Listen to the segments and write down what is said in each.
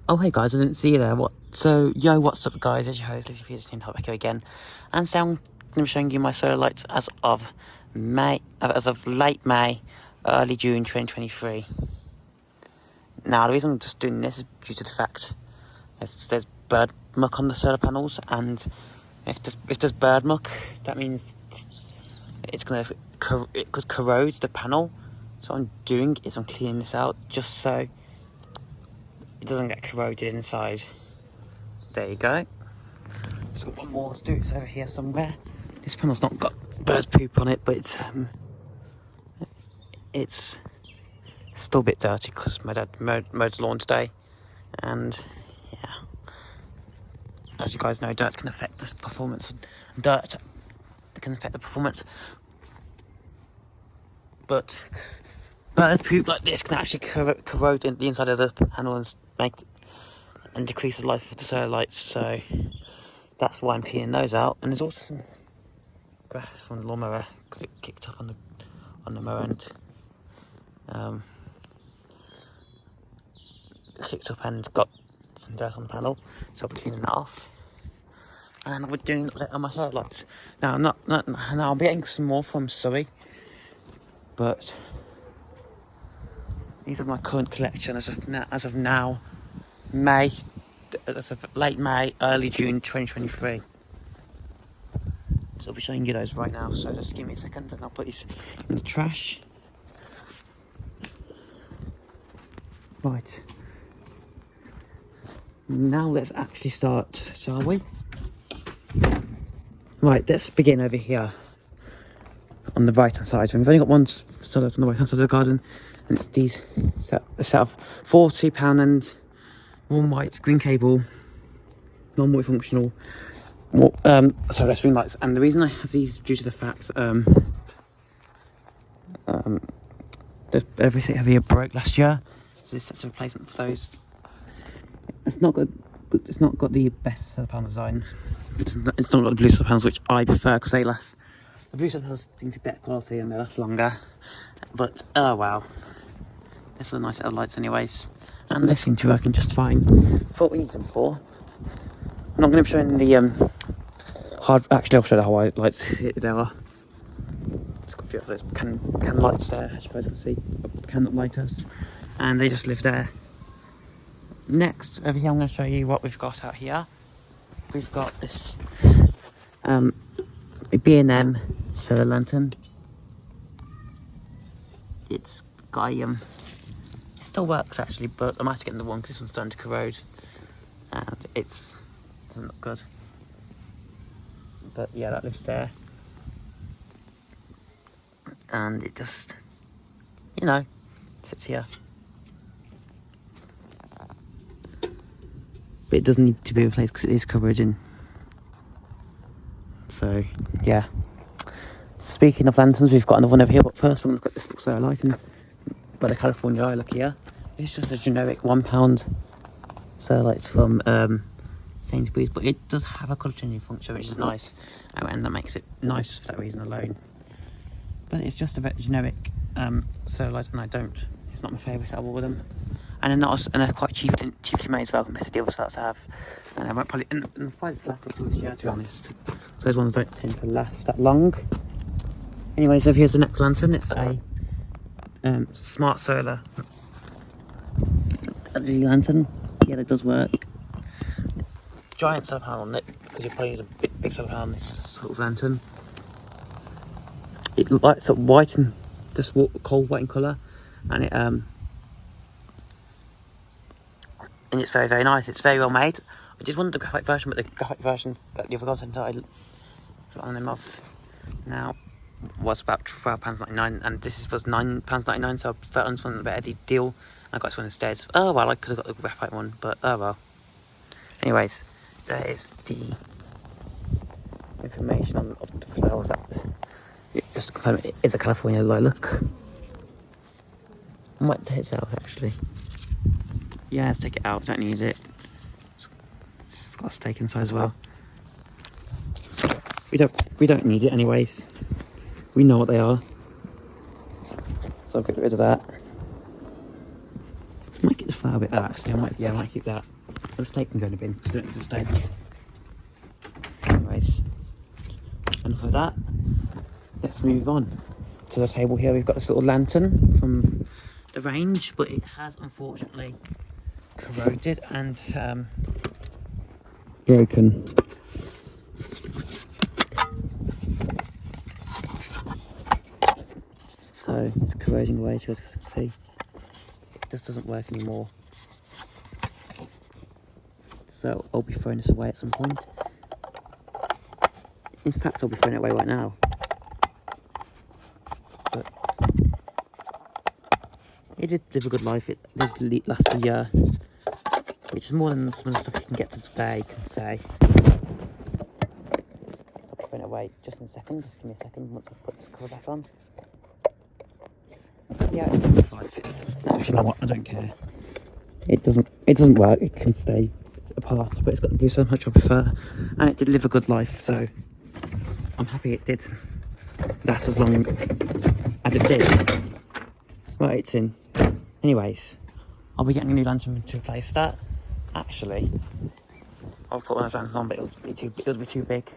Oh hey guys, I didn't see you there. What's up guys? It's your host Lucy Fierce Team Top Echo again, and today I'm going to be showing you my solar lights as of late May, early June 2023. Now the reason I'm just doing this is due to the fact there's bird muck on the solar panels, and if there's bird muck, that means it's going to corrode the panel. So what I'm doing is I'm cleaning this out just so it doesn't get corroded inside. There you go. Just got one more to do. It's over here somewhere. This panel's not got bird poop on it, but it's still a bit dirty because my dad mowed the lawn today, and yeah, as you guys know, dirt can affect the performance. Dirt can affect the performance, but bird's poop like this can actually corrode the inside of the panel and decrease the life of the solar lights. So that's why I'm cleaning those out. And there's also some grass from the lawnmower because it kicked up on the mower and kicked up and got some dirt on the panel. So I'll be cleaning that off. And I'll be doing that on my solar lights. Now now I'll be getting some more from Surrey, but these are my current collection as of now, as of late May, early June 2023. So I'll be showing you those right now. So just give me a second and I'll put these in the trash. Right. Now let's actually start, shall we? Right, let's begin over here on the right hand side. We've only got one solar on the right hand side of the garden, and it's these a set of £40 and one white green cable, non-multifunctional solar string lights. And the reason I have these is due to the fact everything over here broke last year, so this set's a replacement for those. It's not got the best solar panel design. It's not got the blue solar panels, which I prefer because they last. The blue solar panels seem to be better quality and they last longer. But oh wow, these are nice little lights anyways, and they seem to be working just fine for what we need them for. I'm not going to be showing the Actually, I'll show the whole lights. Here they are. Just got a few of those can lights there. As you guys can see, can lighters, and they just live there. Next, over here, I'm going to show you what we've got out here. We've got this B&M solar lantern. It's got it still works actually, but I might have to get another one because this one's starting to corrode, and it doesn't look good. But yeah, that lives there, and it just, sits here. But it does need to be replaced because it is corroding. So yeah. Speaking of lanterns, we've got another one over here. But first, we're going to look at this little solar lighting by the California Eye. Look here. It's just a generic £1 solar lights from Sainsbury's, but it does have a colour changing function, which is nice, and that makes it nice for that reason alone. But it's just a very generic solar light, and it's not my favourite at all with them. And they're quite cheaply made as well compared to the other starts I have. And I won't probably, and I'm surprised it's lasted till this year, to be honest. So those ones don't tend to last that long. Anyways, over here's the next lantern. It's a smart solar LED lantern. Yeah, that does work. Giant solar panel on it, because you're probably use a big solar panel on this sort of lantern. It lights up white and just cold white in colour, and it's very, very nice. It's very well made. I just wanted the graphite version, but the graphite version that the other guys sent out, I put on them off now, was about £12.99, and this was £9.99, so I felt on this one a better deal. I got this one instead. Oh well, I could have got the graphite one, but oh well. Anyways, there is the information on the flowers. Just to confirm, it is a California lilac. I might take it out actually. Yeah, let's take it out. Don't need it. It's got a stake inside as well. We don't need it anyways. We know what they are, so I'll get rid of that. I might keep the flower bit actually. I might keep that. The steak can go in the bin because it's a steak. Anyways, enough of that. Let's move on to the table here. We've got this little lantern from the range, but it has unfortunately corroded and broken. So it's corroding away, as you guys can see. It just doesn't work anymore. So I'll be throwing this away at some point. In fact, I'll be throwing it away right now. But it did live a good life. It did last a year, which is more than some of the stuff you can get to today, can say. I'll be throwing it away just in a second. Just give me a second once I put this cover back on. Yeah, it's life. Actually, you know what? I don't care. It doesn't work. It can stay apart, but it's got the blue so much I prefer, and it did live a good life. So I'm happy it did last as long as it did. Right, it's in. Anyways, I'll be getting a new lantern to replace that. Actually, I'll put one of those lanterns on, but it'll be too big.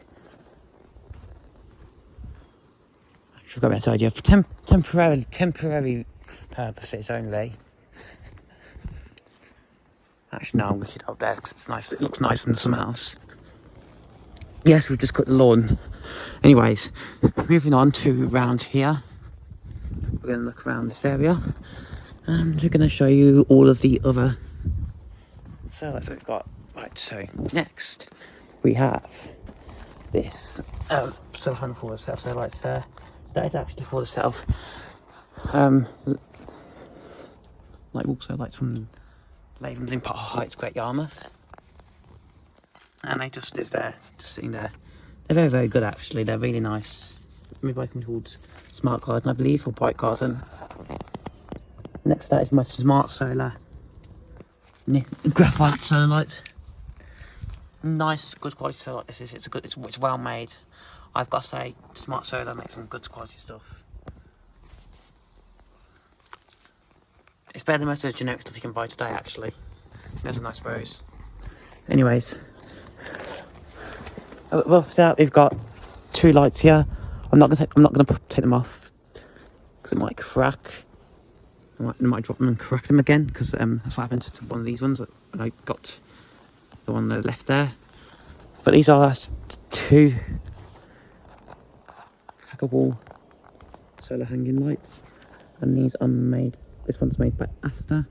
Should have got a better idea for temporary purposes only. Actually, no, I'm going to keep it up there because it's nice. It looks nice in the summerhouse. Yes, we've just cut the lawn. Anyways, moving on to around here. We're going to look around this area, and we're going to show you all of the other solar that we've got. Right, so next we have this solar panel for the self solar lights there. That is actually for the self. Like also lights from Lavens in Potter Heights, Great Yarmouth, and they just live there, just sitting there. They're very, very good actually. They're really nice. Made by a company called Smart Garden, I believe, or Bright Garden. Next to that is my Smart Solar graphite solar light. Nice, good quality solar light. This is. It's well made. I've got to say, Smart Solar makes some good quality stuff. It's better than most of the generic stuff you can buy today, actually. There's a nice rose. Anyways, well, for that we've got two lights here. I'm not gonna take them off because it might crack. I might drop them and crack them again because that's what happened to one of these ones when I got the one on the left there. But these are two hackable solar hanging lights, and these are made. This one's made by Asta.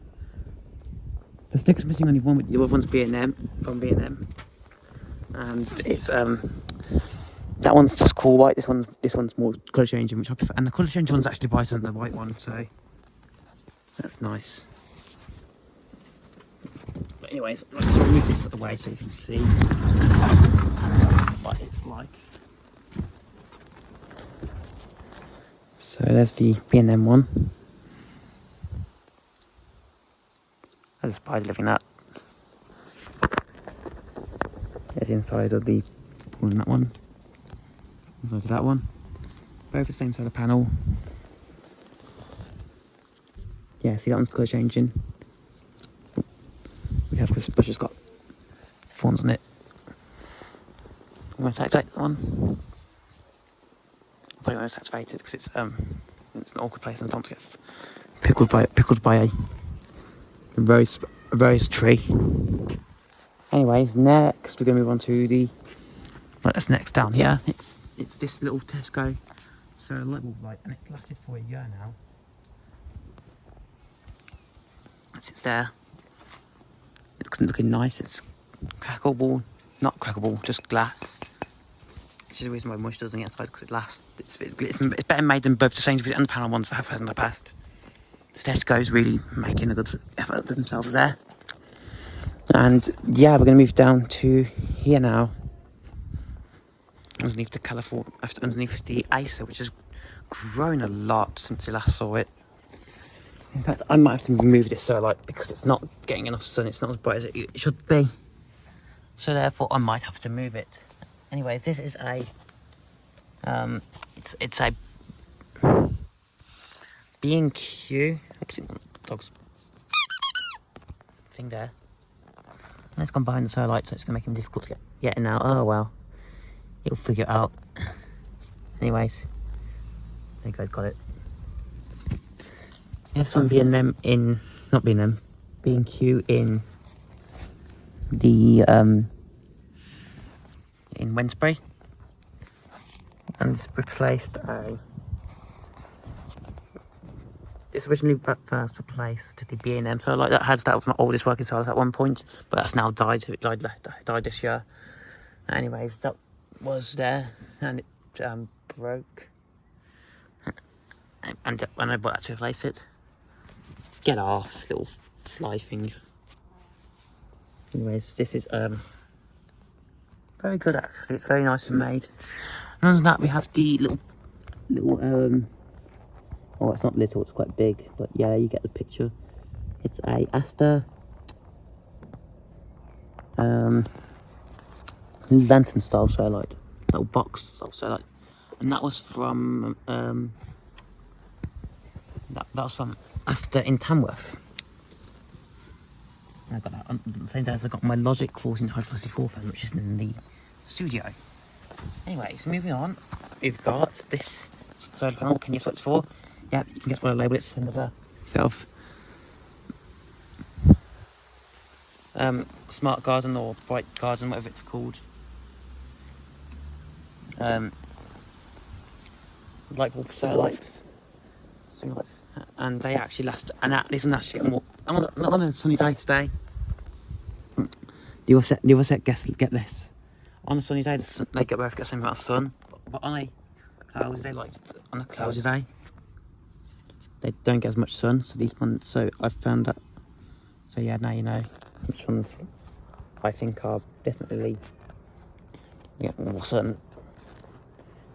The sticker's missing on one, but the other one's B&M from B&M, and it's that one's just cool white. This one's more colour changing, which I prefer, and the colour changing one's actually brighter than the white one, so that's nice. But anyways, let's move this away so you can see what it's like. So there's the B&M one. There's a spider living in that. There's the inside of the one in that one. Inside of that one. Both the same solar panel. Yeah, see that one's colour changing. We have this bush has got fawns on it. I'm going to activate that one. I probably won't activate it because it's an awkward place and I don't want to get pickled by a rose tree. Anyways, next we're going to move on to the light that's next down here. It's this little Tesco solar light bulb light, and it's lasted for a year now. It sits there. It looking nice. It's crackable, not crackable, just glass. Which is the reason why mush doesn't get outside, because it lasts. It's better made than both the Sainsbury's and the panel ones that have had in the past. So Tesco's really making a good effort of themselves there. And yeah, we're going to move down to here now. Underneath the Acer, which has grown a lot since you last saw it. In fact, I might have to remove this solar light because it's not getting enough sun. It's not as bright as it should be. So therefore, I might have to move it. Anyways, this is a it's a B&Q. Oopsie, dog's thing there. It's gone behind the solar light, so it's going to make him difficult to get in now. Oh well, he'll figure it out. Anyways, there you guys got it. This one being them in, not being them, B&Q in the in Wednesbury, and it's replaced a. It's originally first replaced the B&M, so like that was my oldest working size at one point, but that's now died. It died this year. Anyways, that was there, and it broke, and when I bought that to replace it, get off, little fly thing. Anyways, this is very good actually. It's very nice and made. And other than that, we have the little oh, it's not little, it's quite big, but yeah, you get the picture. It's a Asta lantern style solar light, little box style solar light, and that was from that was from Asta in Tamworth. And I got that on the same day as I got my Logic 1444 phone, which is in the studio. Anyways, moving on, we've got this solar panel. Can you guess what it's for? Yeah, you can guess what I label it. It's another self smart garden or bright garden, whatever it's called. Light bulb solar lights, and they actually last. And this one actually, not on a sunny day today. The other set, get this. On a sunny day, they both get the same amount of sun, but on a cloudy day, on a cloudy day, they don't get as much sun. So these ones, so I've found that. So yeah, now you know which ones I think are definitely more sun.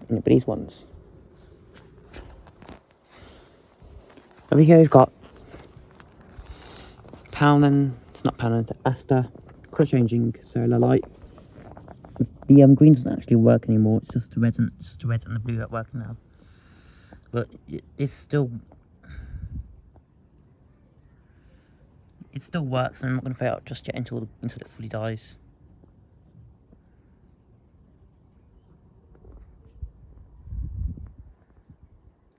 But these ones. Over here we've got Asta colour changing solar light. The green doesn't actually work anymore. It's just the red and the blue that work now. But it still works, and I'm not going to fade out just yet until it fully dies.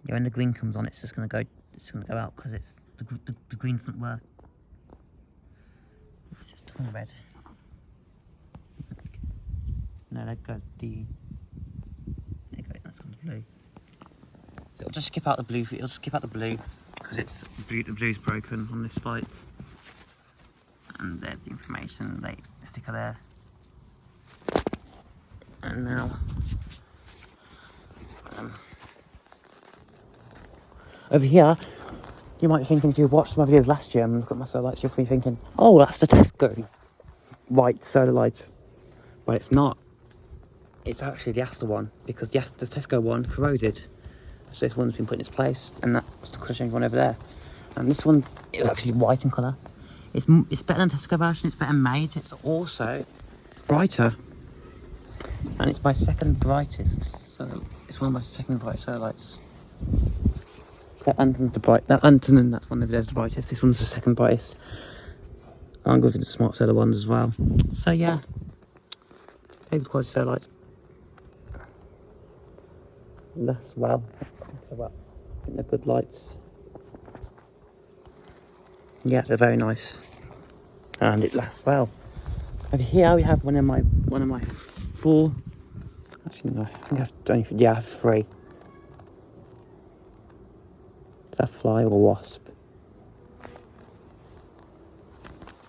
Yeah, when the green comes on, it's just going to go. It's going to go out because the green doesn't work. It's just on red. No, that goes the. There you go. That's on the blue. So it'll just skip out the blue. It'll just skip out the blue because the blue's broken on this light. And there's the information. The sticker there. And now. Over here, you might be thinking, if you watched my videos last year and look at my solar lights, you'll be thinking, oh, that's the Tesco white solar light. But it's not. It's actually the Asta one, because the Tesco one corroded. So this one's been put in its place, and that's the colour change one over there. And this one is actually white in colour. It's better than the Tesco version, it's better made, it's also brighter. And it's my second brightest, so it's one of my second brightest solar lights. That lantern and that's one of theirs the brightest. This one's the second brightest. I'm going for the smart solar ones as well. So yeah, favorite quality solar lights. That's well. They're good lights. Yeah, they're very nice, and it lasts well. Over here we have one of my 4. Actually, no, I think I have 3. Is that fly or wasp?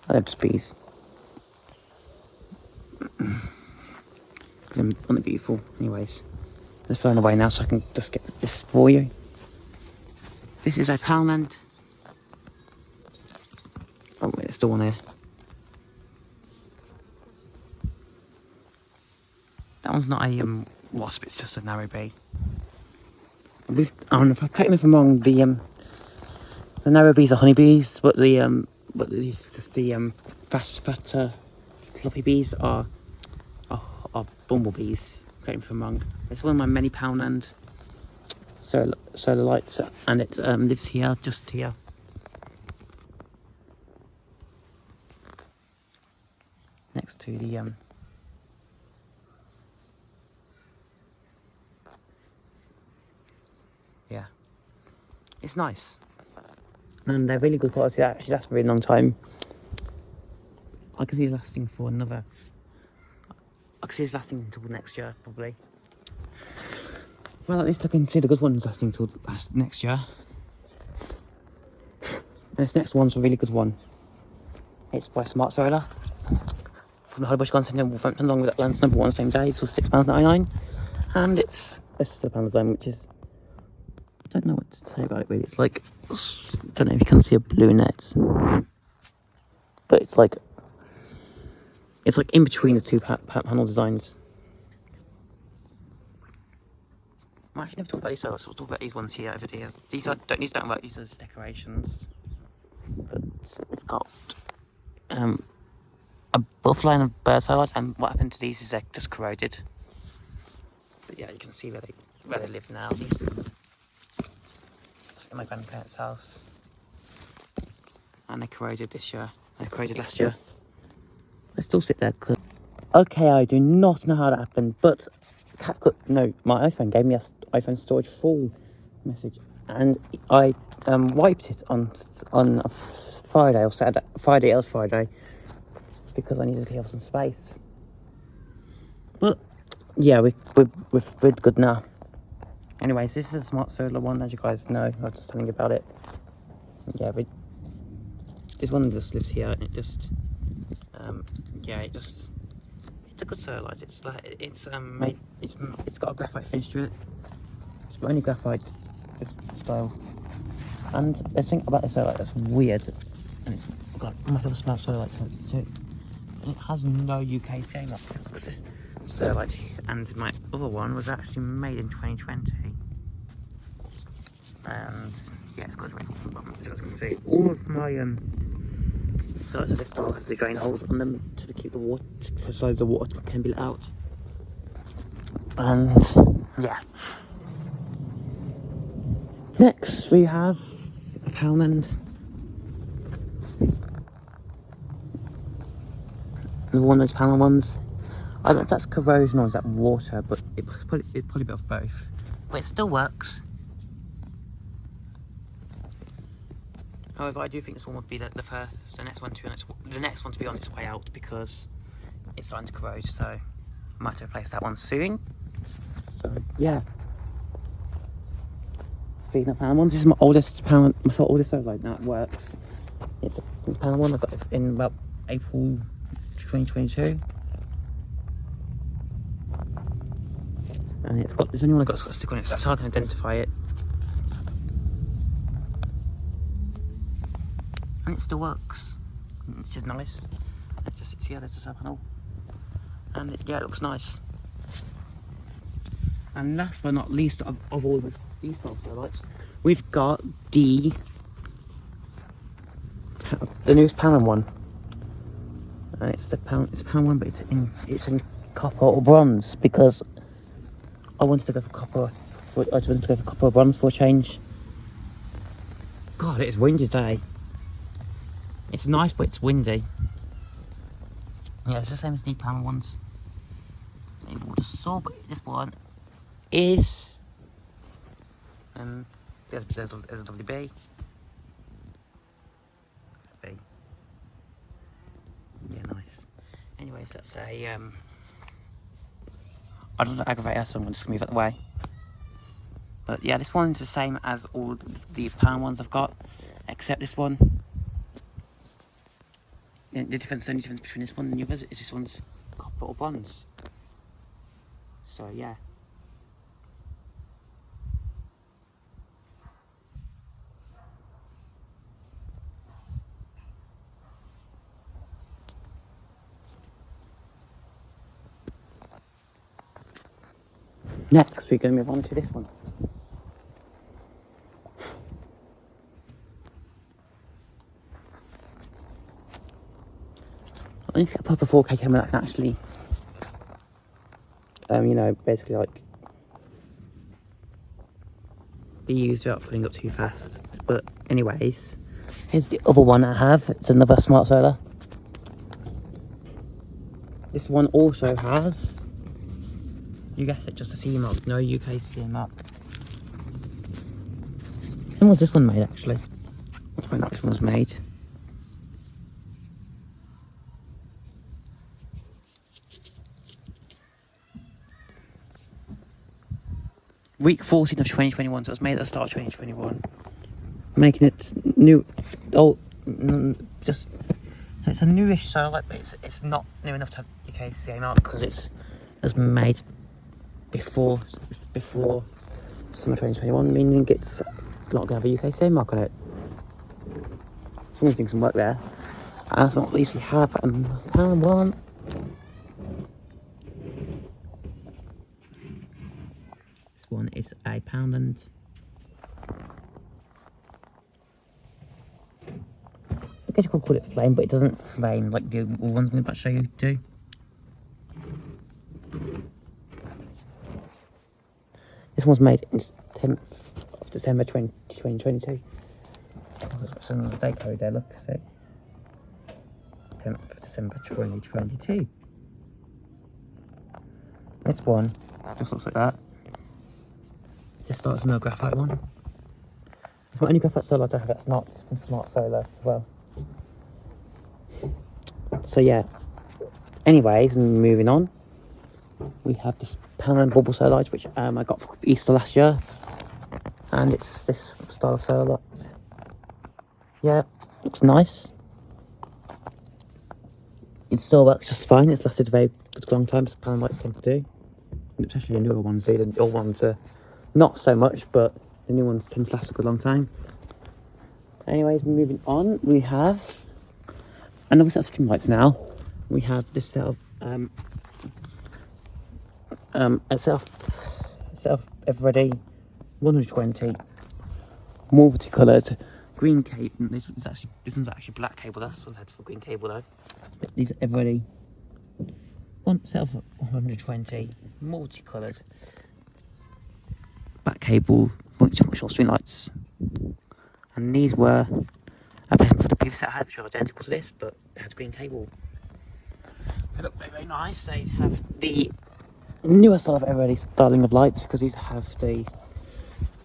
They're just bees. Aren't they beautiful? Anyways, they're thrown away now, so I can just get this for you. This is a Poundland. Oh wait, there's still one there. That one's not a wasp, it's just a narrow bee. I don't know if I'm wrong, the narrow bees are honeybees, but the fatter floppy bees are bumblebees. Correct me if I'm wrong. It's one of my many Poundland solar lights, and it lives here, just here. next to the yeah, it's nice, and they're really good quality. They actually last for a really long time. I can see it's lasting for another. I can see it's lasting until next year, probably. Well, at least I can see the good ones lasting until next year. And this next one's a really good one. It's by Smart Solar from the Hollybush Gun Centre in Wolverhampton, along with Atlantis #1 same day. It's for £6.99, and it's a panel design, which is, I don't know what to say about it really. It's like, I don't know if you can see a blue net, but it's like in between the two panel designs. I actually never talked about these, so we'll talk about these ones here over here. These don't work. These are just decorations, but it's got a butterfly and a bird's highlights, and what happened to these is they're just corroded. But yeah, you can see where they live now. These in my grandparents' house, and they corroded this year. They corroded last year. They still sit there. Okay, I do not know how that happened, but my iPhone gave me a iPhone storage full message, and I wiped it on a Friday or Saturday. Friday, because I needed to clear off some space. But yeah, we're good now. Anyways, this is a Smart Solar one, as you guys know. I was just telling you about it. Yeah, this one just lives here, and it just it's a good solar light. It's like it's got a graphite finish to it. It's only graphite, this style. And the thing about this solar light that's weird, and it's got my other Smart Solar light too. And it has no UK saying that, because this solar light and my other one was actually made in 2020. And yeah, it's got a very awesome button, as you guys can see. All of my solar lights of this style have the drain holes on them to keep the water, so the water can be let out. And yeah. Next we have a Poundland. One of those panel ones. I don't know if that's corrosion or is that water, but it's probably a bit of both. But it still works. However, I do think this one would be the next one to be on its way out, because it's starting to corrode. So I might have to replace that one soon. So yeah. Speaking of panel ones, this is my oldest solar light. Now it works. It's a panel one. I got it in about April 2022, and there's only one I've got a stick on it, so that's how I can identify it. And it still works, which is nice. It just sits here, there's the solar panel, and it looks nice. And last but not least of all these solar lights, we've got the newest Poundland one. And it's a pound one, but it's in copper or bronze, because I wanted to go for copper. Or bronze for a change. God, it is windy today. It's nice, but it's windy. Yeah, it's the same as the Poundland ones. Maybe we'll just saw, but this one is there's a WB. Yeah, nice. Anyways, that's a I don't want to aggravate us, so I'm just gonna move out the way. But yeah, this one's the same as all the Poundland ones I've got, except this one. The only difference between this one and the others is this one's copper or bronze. So yeah. Next, we're going to move on to this one. I need to get a proper 4K camera that can actually, basically like be used without filling up too fast. But anyways, here's the other one I have. It's another Smart Solar. This one also has, you guessed it, just a CE mark, no UK CE mark. When was this one made actually? Let's find out this one was made. Week 14 of 2021, so it was made at the start of 2021. Making it new, just, so it's a newish solar light, but it's not new enough to have UK CE mark because it was made before summer 2021, meaning it's not going to have a UK CE mark on it. Someone's doing some work there. And last but not least, we have pound one. This one is a Poundland. I guess you could call it flame, but it doesn't flame like the ones I'm about to show you do. This one's made in 10th of December 2022. That's on the date code there, look, see? 10th of December 2022. This one just looks like that. This starts with no graphite one. It's my only graphite solar I have that's not smart solar as well. So yeah. Anyways, moving on. We have this Poundland bubble solar light, which I got for Easter last year. And it's this style of solar light. Yeah, looks nice. It still works just fine. It's lasted a very good long time, as Poundland lights tend to do. Especially the newer ones do. The old ones are not so much, but the new ones tend to last a good long time. Anyways, moving on, we have another set of string lights now. We have this set of a set of Everready 120 multicoloured green cable. This one's actually black cable. That's what I had for green cable though. These are Everready one set of 120 multicoloured back cable multifunctional string lights, and these were a replacement for the previous set I had, which are identical to this, but it has green cable. They look very, very nice. They have the newer style of Everready styling of lights, because these have the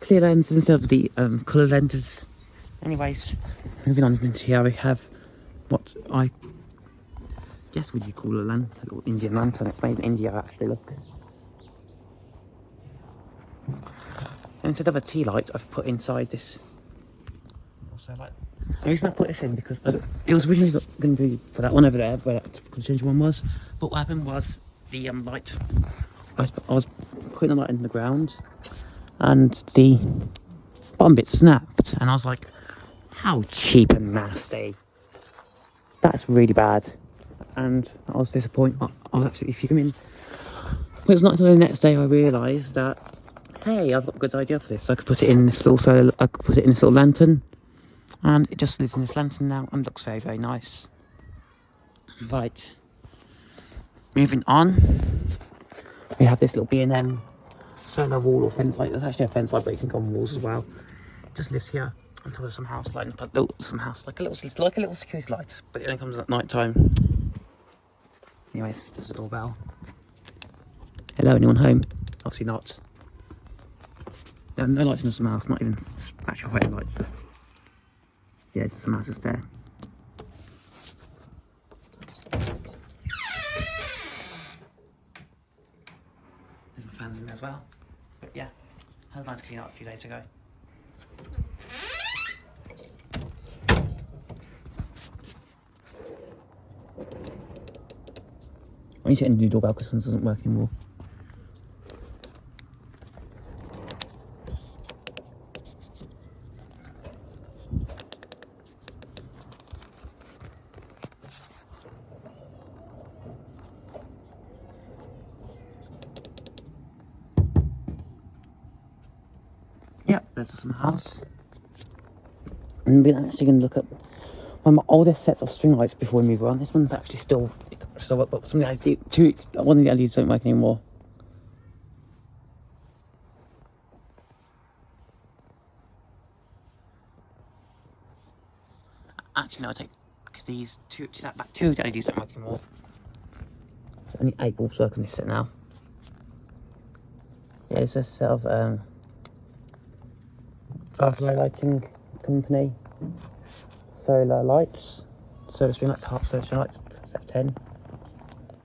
clear lenses instead of the colour lenses. Anyways, moving on into here, we have what I guess would you call a lantern, a little Indian lantern. It's made in India actually, look. And instead of a tea light, I've put inside this. Also, like, the reason I put this in because it was originally going to be for that one over there, where that concentrated one was. But what happened was the light. I was putting the light in the ground, and the bottom bit snapped, and I was like, "How cheap and nasty! That's really bad." And I was disappointed. I was absolutely fuming. But it's not until the next day I realised that, hey, I've got a good idea for this. I could put it in this little lantern, and it just lives in this lantern now and looks very, very nice. Right, moving on, we have this little B&M solar wall or fence light. There's actually a fence light, but you can go on walls as well. It just lives here until there's some house lighting up, like a little security light, but it only comes at night time. Anyways, there's a doorbell. Hello, anyone home? Obviously not. There are no lights in the house, not even actual white lights, just, yeah, just some houses there. There's my fans in there as well. But yeah, had a nice clean out a few days ago. I need to end the doorbell because this doesn't work anymore. Yep, there's some house. And we're actually going to look at one of my oldest sets of string lights before we move on. This one's actually still up, but something I do, one of the LEDs don't work anymore. Actually, no, I take, because these two LEDs don't work anymore. only 8 bulbs work on this set now. Yeah, it's a set of Firefly Lighting Company solar lights. Solar string lights, half solar string lights, set of 10.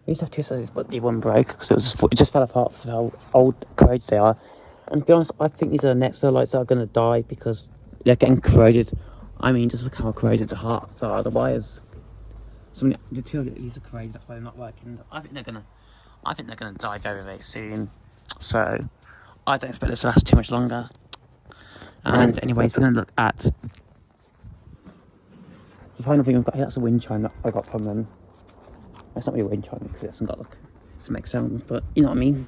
We used to have 2 sets, but the one broke because it just fell apart because of how old corroded they are. And to be honest, I think these are the next solar lights that are going to die because they're getting corroded. I mean, just look how corroded the hearts are, the wires. The 2 of these are corroded, that's why they're not working. I think they're gonna die very, very soon. So I don't expect this to last too much longer. And anyways, we're gonna look at the final thing we've got here. That's a wind chime that I got from them. It's not really a wind chime because it hasn't got like to make sounds, but you know what I mean.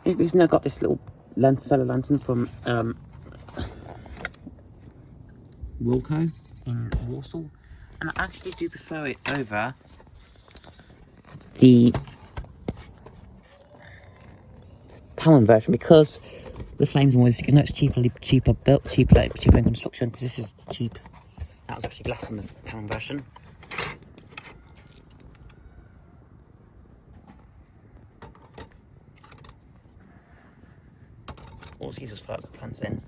We've now got this little solar lantern from Wilco in Warsaw, and I actually do prefer it over the Palm version because the flames are more realistic. I know it's cheaper built, cheaper in construction because this is cheap. That was actually glass on the Palm version. All it's used is for the plants in.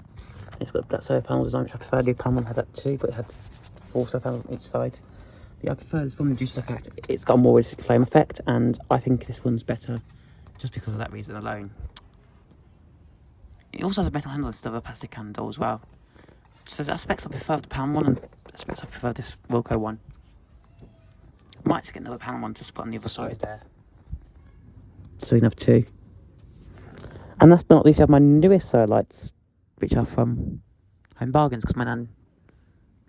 It's got that solar panel design, which I prefer. The Palm one had that too, but it had 4 solar panels on each side. But yeah, I prefer this one due to the fact it's got a more realistic flame effect, and I think this one's better just because of that reason alone. It also has a metal handle instead of a plastic handle as well. So there's aspects I prefer the Palm one, and aspects I prefer this Wilco one. I might just get another Palm one just put on the other side there, so we can have 2. And last but not least, I have my newest solar lights, which are from Home Bargains, because my nan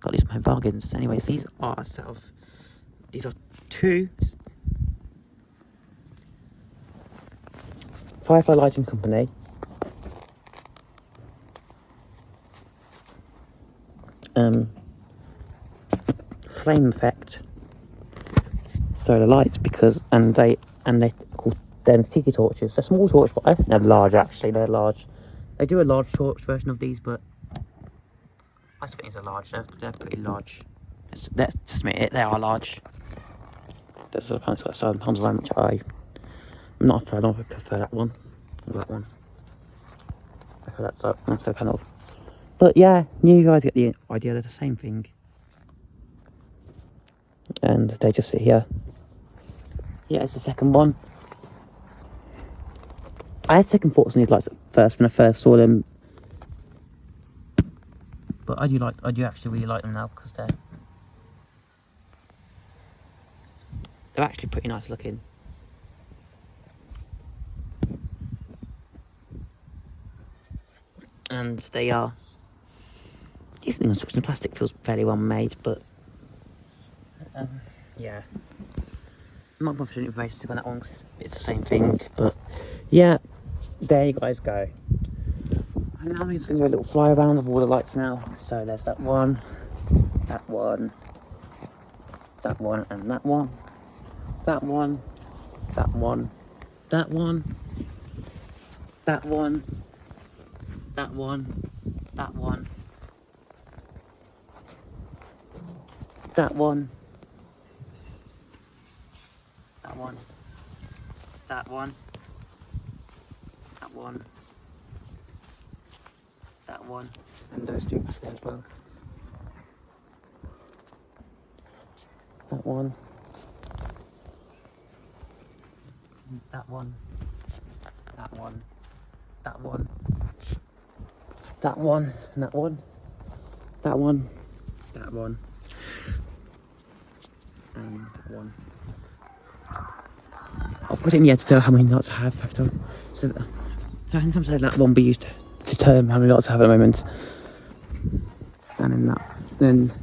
got these from Home Bargains. Anyways, these are 2 Firefly Lighting Company flame effect solar lights they're called tiki torches. They're small torches, but I think they're large actually. They're large. They do a large torch version of these, but I just think these are large. They're pretty large. Let's just admit it, they are large. There's a panel outside Palm's line, which I'm not a fan of. I prefer that one. Or that one. I prefer that's a panel. But yeah, you guys get the idea. They're the same thing. And they just sit here. Yeah, it's the second one. I had second thoughts on these lights at first when I first saw them, but I do actually really like them now because they're actually pretty nice looking. And they are decent construction. The plastic feels fairly well made, but yeah. I'm not much information on that one because it's the same thing, but yeah, there you guys go. And now I'm just going to do a little fly around of all the lights now. So there's that one, that one, that one, and that one, that one, that one, that one, that one, that one, that one, that one, that one, that one, that one, that one, and those 2 back there as well. That one, that one, that one, that one, that one, and that one, that one, that one, and that one. I'll put it in the editor how many lights I have after. So I think sometimes that one be used to determine how many lights I have at the moment. And then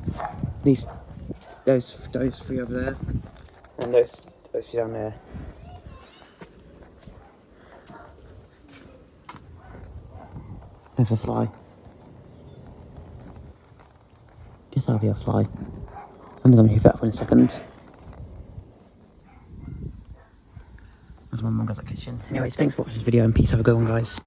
those 3 over there, and those 3 down there. There's a fly. Guess that'll be a fly. I'm going to move that up in a second. As my mum goes to the kitchen. Anyways, thanks for watching this video and peace. Have a good one, guys.